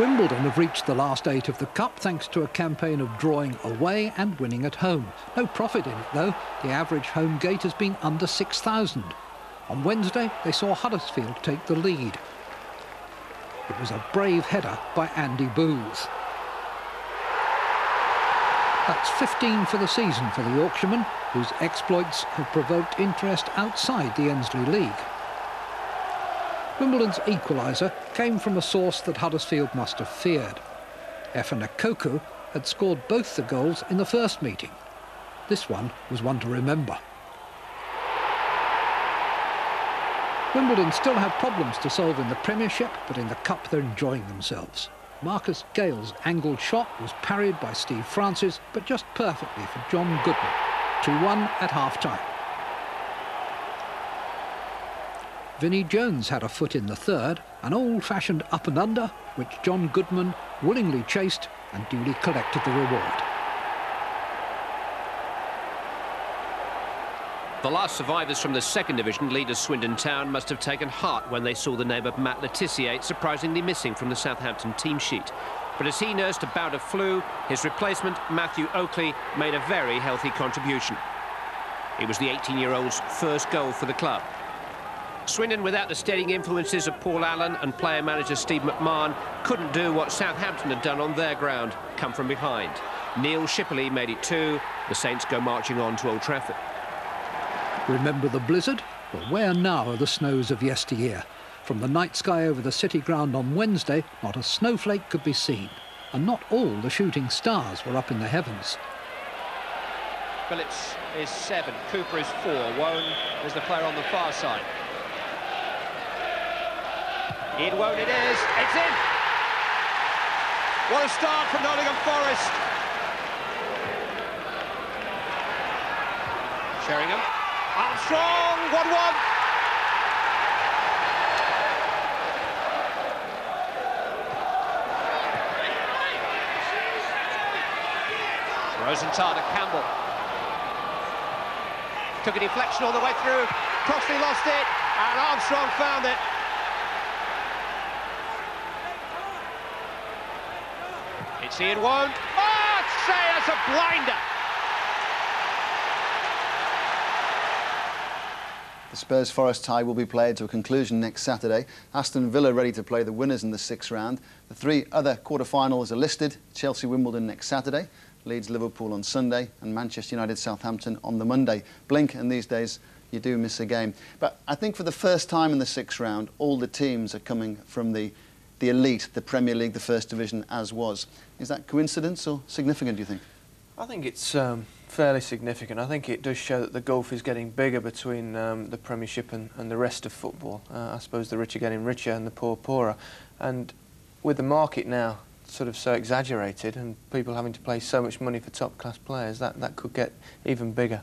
Wimbledon have reached the last 8 of the Cup thanks to a campaign of drawing away and winning at home. No profit in it, though. The average home gate has been under 6,000. On Wednesday, they saw Huddersfield take the lead. It was a brave header by Andy Booth. That's 15 for the season for the Yorkshireman, whose exploits have provoked interest outside the Ensley League. Wimbledon's equaliser came from a source that Huddersfield must have feared. Efenakoku had scored both the goals in the first meeting. This one was one to remember. Wimbledon still have problems to solve in the Premiership, but in the Cup they're enjoying themselves. Marcus Gale's angled shot was parried by Steve Francis, but just perfectly for John Goodman. 2-1 at half-time. Vinnie Jones had a foot in the third, an old-fashioned up and under, which John Goodman willingly chased and duly collected the reward. The last survivors from the second division, leader Swindon Town, must have taken heart when they saw the name of Matt Letizia surprisingly missing from the Southampton team sheet. But as he nursed a bout of flu, his replacement, Matthew Oakley, made a very healthy contribution. It was the 18-year-old's first goal for the club. Swindon, without the steadying influences of Paul Allen and player-manager Steve McMahon, couldn't do what Southampton had done on their ground, come from behind. Neil Shipperley made it 2. The Saints go marching on to Old Trafford. Remember the blizzard? Well, where now are the snows of yesteryear? From the night sky over the City ground on Wednesday, not a snowflake could be seen. And not all the shooting stars were up in the heavens. Phillips is 7, Cooper is 4, Wone is the player on the far side. In Wone it is, it's in! What a start from Nottingham Forest! Sheringham. Armstrong, 1-1. Rosenthal to Campbell. Took a deflection all the way through. Crossley lost it, and Armstrong found it. It's Ian Wone. Oh, say it's a blinder. The Spurs-Forest tie will be played to a conclusion next Saturday. Aston Villa ready to play the winners in the 6th round. The 3 other quarter-finals are listed. Chelsea-Wimbledon next Saturday, Leeds-Liverpool on Sunday, and Manchester United-Southampton on the Monday. Blink, and these days you do miss a game. But I think for the first time in the 6th round, all the teams are coming from the elite, the Premier League, the First Division, as was. Is that coincidence or significant, do you think? I think it's fairly significant. I think it does show that the gulf is getting bigger between the Premiership and the rest of football. I suppose the rich are getting richer and the poor poorer. And with the market now sort of so exaggerated and people having to pay so much money for top-class players, that could get even bigger.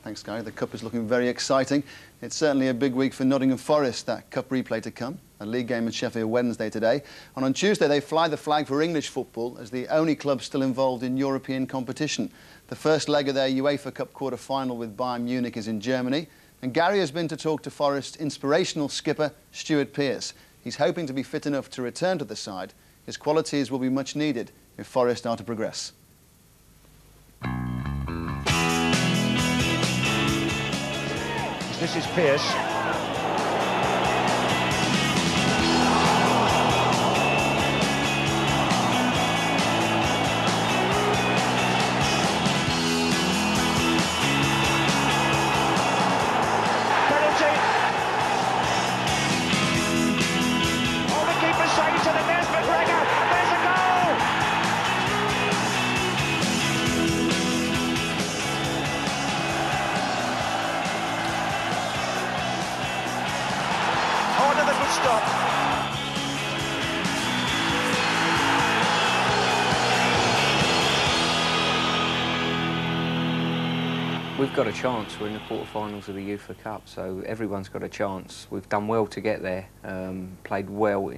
Thanks, Gary. The Cup is looking very exciting. It's certainly a big week for Nottingham Forest. That Cup replay to come. A league game at Sheffield Wednesday today. And on Tuesday, they fly the flag for English football as the only club still involved in European competition. The first leg of their UEFA Cup Quarter Final with Bayern Munich is in Germany. And Gary has been to talk to Forest's inspirational skipper, Stuart Pearce. He's hoping to be fit enough to return to the side. His qualities will be much needed if Forest are to progress. This is Pearce. We've got a chance. We're in the quarter-finals of the UEFA Cup, so everyone's got a chance. We've done well to get there, played well,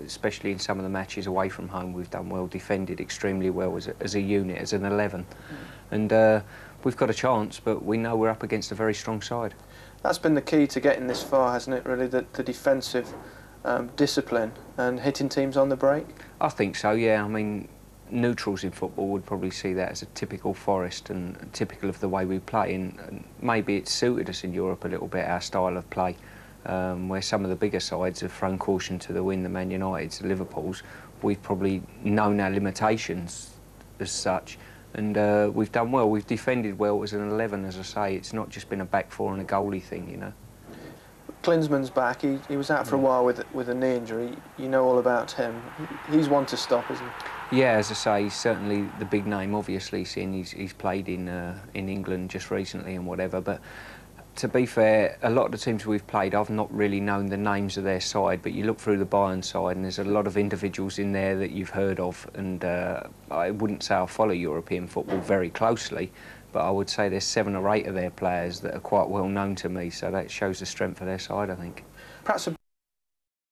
especially in some of the matches away from home. We've done well, defended extremely well as a unit, as an 11. And we've got a chance, but we know we're up against a very strong side. That's been the key to getting this far, hasn't it, really, the defensive discipline and hitting teams on the break? I think so, yeah. I mean, neutrals in football would probably see that as a typical Forest and typical of the way we play, and maybe it's suited us in Europe a little bit, our style of play, where some of the bigger sides have thrown caution to the wind, the Man Uniteds, the Liverpools. We've probably known our limitations as such, and we've done well. We've defended well as an 11, as I say. It's not just been a back four and a goalie thing, you know. Klinsmann's back. He was out for a while with a knee injury. You know all about him. He's one to stop, isn't he? Yeah, as I say, he's certainly the big name, obviously, seeing he's played in England just recently and whatever. But to be fair, a lot of the teams we've played, I've not really known the names of their side, but you look through the Bayern side and there's a lot of individuals in there that you've heard of, and I wouldn't say I follow European football very closely, but I would say there's 7 or 8 of their players that are quite well known to me, so that shows the strength of their side, I think. Perhaps